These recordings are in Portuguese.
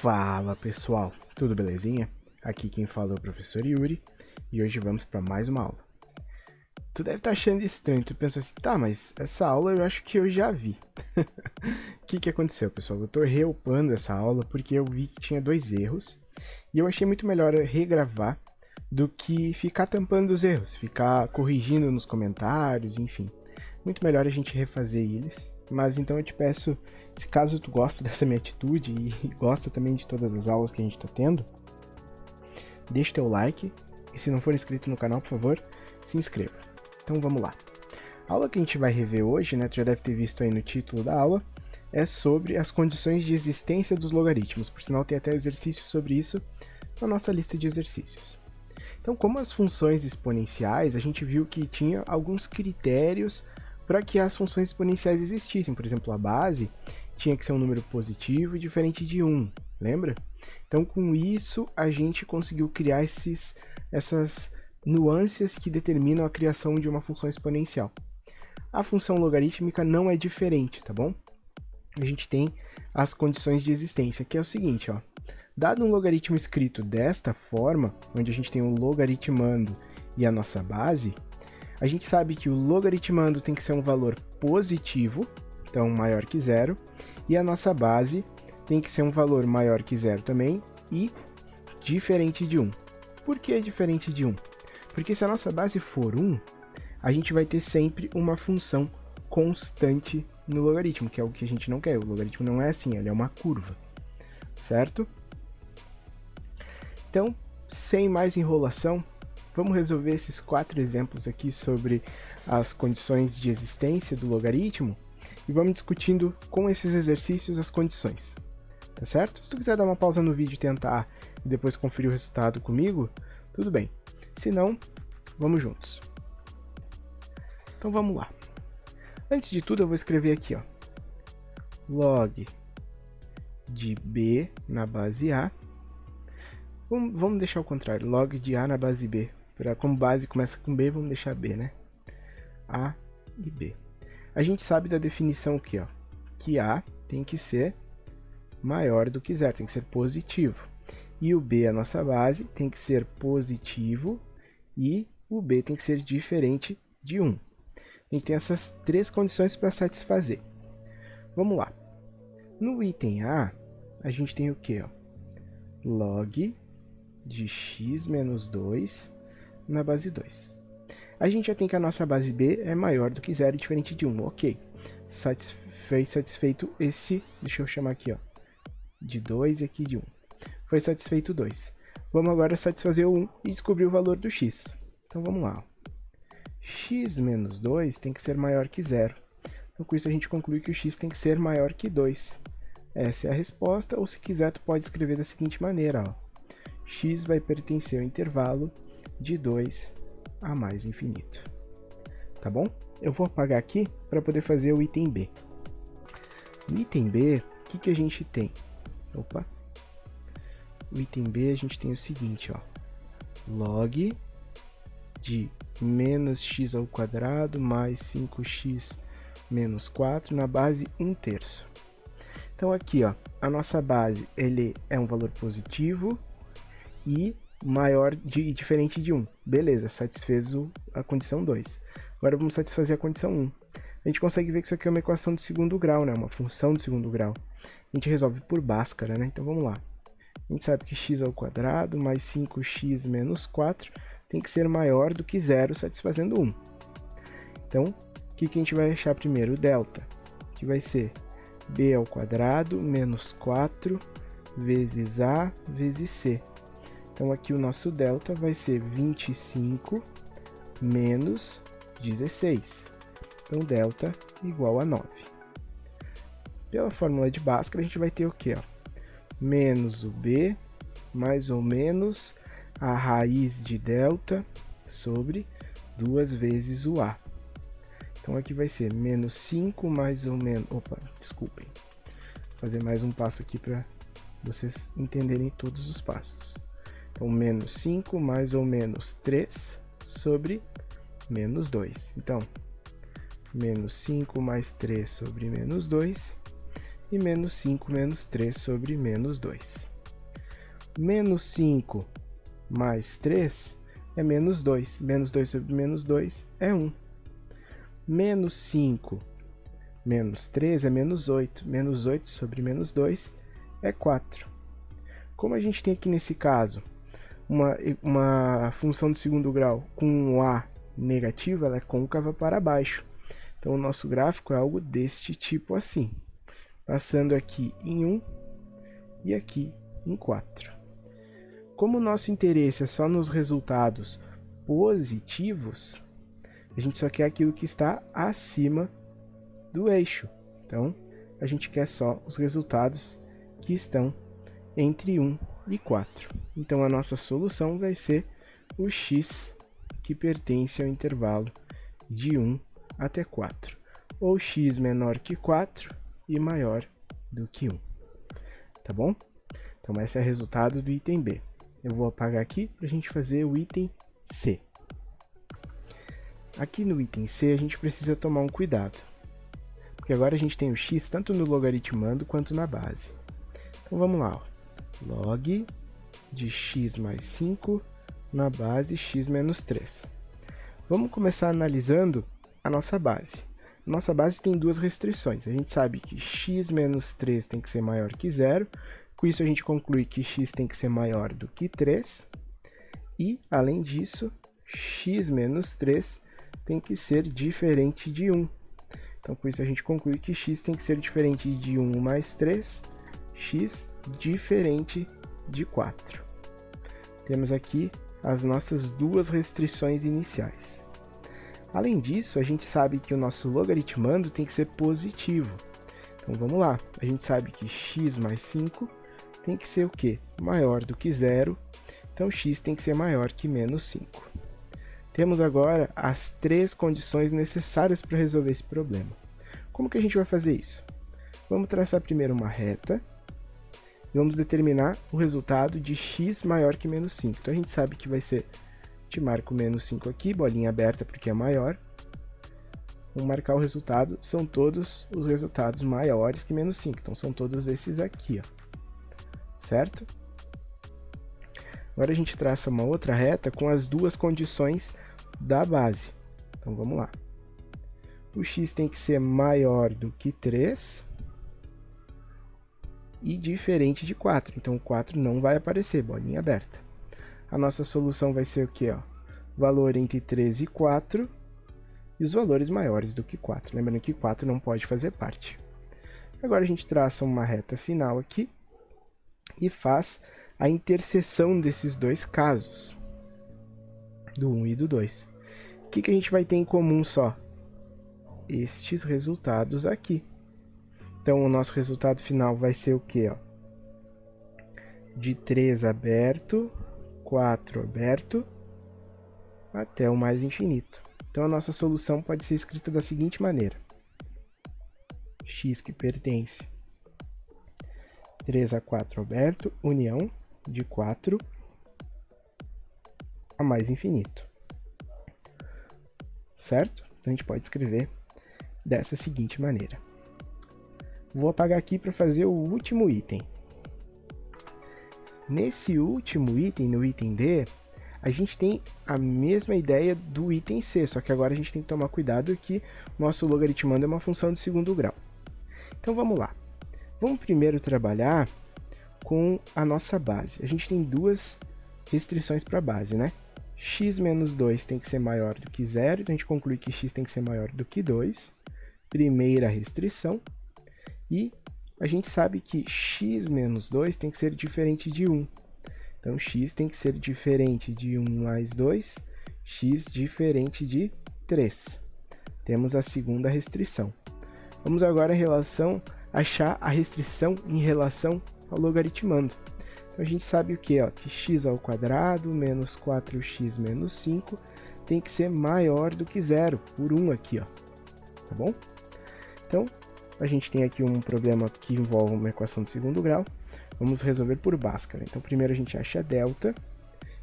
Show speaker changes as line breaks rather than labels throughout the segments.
Fala pessoal, tudo belezinha? Aqui quem fala é o professor Yuri e hoje vamos para mais uma aula. Tu deve estar achando estranho, tu pensa assim, tá, mas essa aula eu acho que eu já vi. O que aconteceu, pessoal? Eu tô reupando essa aula porque eu vi que tinha 2 erros e eu achei muito melhor regravar do que ficar tampando os erros, ficar corrigindo nos comentários, enfim. Muito melhor a gente refazer eles, mas então eu te peço, se caso tu gosta dessa minha atitude e gosta também de todas as aulas que a gente tá tendo, deixa teu like e se não for inscrito no canal, por favor, se inscreva. Então vamos lá. A aula que a gente vai rever hoje, né, tu já deve ter visto aí no título da aula, é sobre as condições de existência dos logaritmos. Por sinal, tem até exercício sobre isso na nossa lista de exercícios. Então, como as funções exponenciais, a gente viu que tinha alguns critérios para que as funções exponenciais existissem. Por exemplo, a base tinha que ser um número positivo e diferente de 1, lembra? Então, com isso, a gente conseguiu criar essas nuances que determinam a criação de uma função exponencial. A função logarítmica não é diferente, tá bom? A gente tem as condições de existência, que é o seguinte, ó. Dado um logaritmo escrito desta forma, onde a gente tem um logaritmando e a nossa base, a gente sabe que o logaritmando tem que ser um valor positivo, então maior que 0, e a nossa base tem que ser um valor maior que 0 também e diferente de 1. Por que diferente de 1? Porque se a nossa base for 1, a gente vai ter sempre uma função constante no logaritmo, que é o que a gente não quer. O logaritmo não é assim, ele é uma curva, certo? Então, sem mais enrolação, vamos resolver esses 4 exemplos aqui sobre as condições de existência do logaritmo e vamos discutindo com esses exercícios as condições, tá certo? Se tu quiser dar uma pausa no vídeo e tentar e depois conferir o resultado comigo, tudo bem. Se não, vamos juntos. Então vamos lá. Antes de tudo eu vou escrever aqui, ó, log de b na base a. Vamos deixar o contrário, log de a na base b. Como base começa com b, vamos deixar b, né? A e b. A gente sabe da definição aqui, ó, que a tem que ser maior do que 0, tem que ser positivo. E o b, a nossa base, tem que ser positivo e o b tem que ser diferente de 1. A gente tem essas 3 condições para satisfazer. Vamos lá. No item A, a gente tem o quê? Ó? Log de x menos 2 na base 2. A gente já tem que a nossa base b é maior do que 0 e diferente de 1. Ok. Satisfeito esse, deixa eu chamar aqui, ó, de 2 e aqui de 1. Foi satisfeito 2. Vamos agora satisfazer o 1 e descobrir o valor do x. Então vamos lá. X menos 2 tem que ser maior que 0. Então com isso a gente conclui que o x tem que ser maior que 2. Essa é a resposta, ou se quiser tu pode escrever da seguinte maneira, ó. X vai pertencer ao intervalo de 2 a mais infinito. Tá bom? Eu vou apagar aqui para poder fazer o item B. No item B, o que a gente tem? Opa! No item B a gente tem o seguinte, ó. Log de menos x ao quadrado mais 5x menos 4 na base 1/3. Então aqui, ó, a nossa base ele é um valor positivo e maior diferente de 1. Beleza, satisfez a condição 2. Agora vamos satisfazer a condição 1. A gente consegue ver que isso aqui é uma equação de segundo grau, né? Uma função de segundo grau. A gente resolve por Bhaskara, né? Então vamos lá. A gente sabe que x ao quadrado mais 5x menos 4 tem que ser maior do que 0, satisfazendo 1. Então, o que a gente vai achar primeiro? O delta, que vai ser b ao quadrado menos 4 vezes a vezes c. Então, aqui o nosso delta vai ser 25 menos 16. Então, delta igual a 9. Pela fórmula de Bhaskara, a gente vai ter o quê? Ó? Menos o b, mais ou menos a raiz de delta sobre 2 vezes o a. Então, aqui vai ser menos 5 mais ou menos... Opa, desculpem. Vou fazer mais um passo aqui para vocês entenderem todos os passos. Então, menos 5 mais ou menos 3 sobre menos 2. Então, menos 5 mais 3 sobre menos 2 e menos 5 menos 3 sobre menos 2. Menos 5 mais 3 é menos 2. Menos 2 sobre menos 2 é 1. Menos 5 menos 3 é menos 8. Menos 8 sobre menos 2 é 4. Como a gente tem aqui nesse caso uma função de segundo grau com um a negativo, ela é côncava para baixo. Então o nosso gráfico é algo deste tipo assim, passando aqui em 1 e aqui em 4. Como o nosso interesse é só nos resultados positivos, a gente só quer aquilo que está acima do eixo. Então a gente quer só os resultados que estão entre 1 e 4. Então a nossa solução vai ser o x que pertence ao intervalo de 1 até 4, ou x menor que 4 e maior do que 1. Tá bom? Então esse é o resultado do item B. Eu vou apagar aqui para a gente fazer o item C. Aqui no item C a gente precisa tomar um cuidado, porque agora a gente tem o x tanto no logaritmando quanto na base. Então vamos lá, ó. Log de x mais 5 na base x menos 3. Vamos começar analisando a nossa base. Nossa base tem duas restrições. A gente sabe que x menos 3 tem que ser maior que 0. Com isso a gente conclui que x tem que ser maior do que 3. E, além disso, x menos 3 tem que ser diferente de 1. Então, com isso a gente conclui que x tem que ser diferente de 1 mais 3, x diferente de 4. Temos aqui as nossas duas restrições iniciais. Além disso, a gente sabe que o nosso logaritmando tem que ser positivo. Então vamos lá, a gente sabe que x mais 5 tem que ser o quê? Maior do que 0, então x tem que ser maior que menos 5. Temos agora as três condições necessárias para resolver esse problema. Como que a gente vai fazer isso? Vamos traçar primeiro uma reta e vamos determinar o resultado de x maior que menos 5. Então a gente sabe que vai ser, te marco menos 5 aqui, bolinha aberta porque é maior. Vamos marcar o resultado, são todos os resultados maiores que menos 5, então são todos esses aqui, ó. Certo? Agora a gente traça uma outra reta com as duas condições da base. Então vamos lá. O x tem que ser maior do que 3 e diferente de 4. Então o 4 não vai aparecer, bolinha aberta. A nossa solução vai ser o quê? Ó? Valor entre 3 e 4 e os valores maiores do que 4. Lembrando que 4 não pode fazer parte. Agora a gente traça uma reta final aqui e faz a interseção desses dois casos, do 1 e do 2. O que a gente vai ter em comum só? Estes resultados aqui. Então o nosso resultado final vai ser o quê? Ó? De 3 aberto, 4 aberto, até o mais infinito. Então a nossa solução pode ser escrita da seguinte maneira. X que pertence 3 a 4 aberto, união de 4 a mais infinito. Certo? Então a gente pode escrever dessa seguinte maneira. Vou apagar aqui para fazer o último item. Nesse último item, no item D, a gente tem a mesma ideia do item C, só que agora a gente tem que tomar cuidado que o nosso logaritmando é uma função de segundo grau. Então vamos lá. Vamos primeiro trabalhar com a nossa base. A gente tem duas restrições para a base, né? X menos 2 tem que ser maior do que 0, então a gente conclui que x tem que ser maior do que 2. Primeira restrição. E a gente sabe que x menos 2 tem que ser diferente de 1. Então x tem que ser diferente de 1 mais 2, x diferente de 3. Temos a segunda restrição. Vamos agora achar a restrição em relação ao logaritmando. Então a gente sabe o que? Ó, que x ao quadrado menos 4x menos 5 tem que ser maior do que 0, por 1 aqui, ó. Tá bom? Então, a gente tem aqui um problema que envolve uma equação de segundo grau. Vamos resolver por Bhaskara. Então, primeiro a gente acha a delta,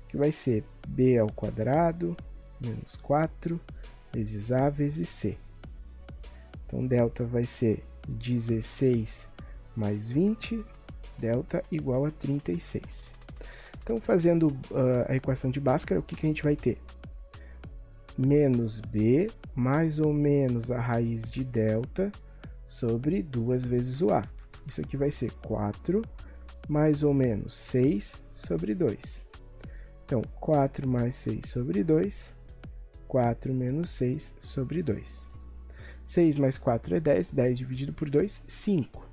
que vai ser b ao quadrado menos 4 vezes a vezes c. Então, delta vai ser 16 mais 20, delta igual a 36. Então, fazendo a equação de Bhaskara, o que a gente vai ter? Menos b mais ou menos a raiz de delta sobre 2 vezes o a. Isso aqui vai ser 4 mais ou menos 6 sobre 2. Então, 4 mais 6 sobre 2, 4 menos 6 sobre 2. 6 mais 4 é 10, 10 dividido por 2, 5.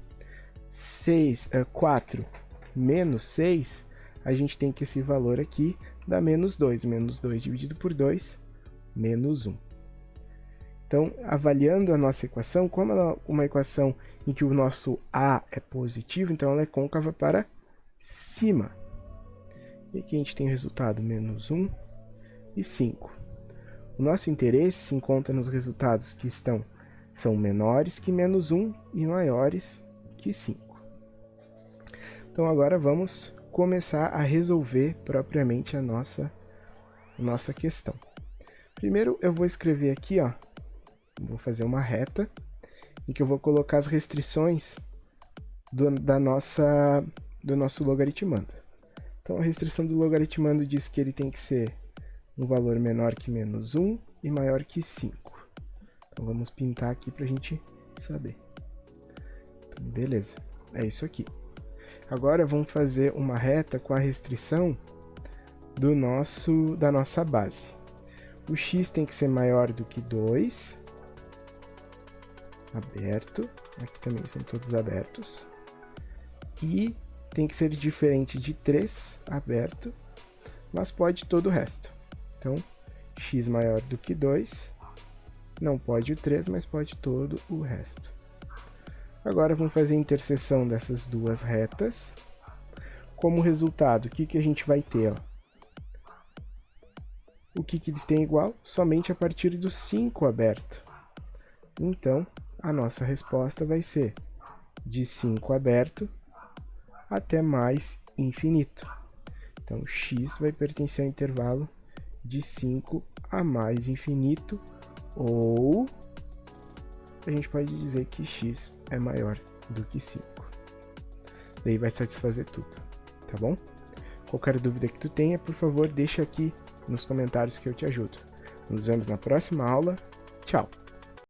4 menos 6, a gente tem que esse valor aqui dá menos 2. Menos 2 dividido por 2, menos 1. Então, avaliando a nossa equação, como ela é uma equação em que o nosso a é positivo, então ela é côncava para cima. E aqui a gente tem o resultado menos 1 e 5. O nosso interesse se encontra nos resultados que são menores que menos 1 e maiores que 5. Então agora vamos começar a resolver propriamente a nossa questão. Primeiro eu vou escrever aqui, ó, vou fazer uma reta em que eu vou colocar as restrições do nosso logaritmando. Então a restrição do logaritmando diz que ele tem que ser um valor menor que menos 1 e maior que 5. Então vamos pintar aqui para a gente saber. Então, beleza, é isso aqui. Agora vamos fazer uma reta com a restrição da nossa base. O x tem que ser maior do que 2, aberto, aqui também são todos abertos, e tem que ser diferente de 3, aberto, mas pode todo o resto. Então, x maior do que 2, não pode o 3, mas pode todo o resto. Agora vamos fazer a interseção dessas duas retas. Como resultado, o que a gente vai ter? Ó? O que eles têm igual? Somente a partir do 5 aberto. Então, a nossa resposta vai ser de 5 aberto até mais infinito. Então, x vai pertencer ao intervalo de 5 a mais infinito, ou a gente pode dizer que x é maior do que 5. Daí vai satisfazer tudo, tá bom? Qualquer dúvida que tu tenha, por favor, deixa aqui nos comentários que eu te ajudo. Nos vemos na próxima aula. Tchau!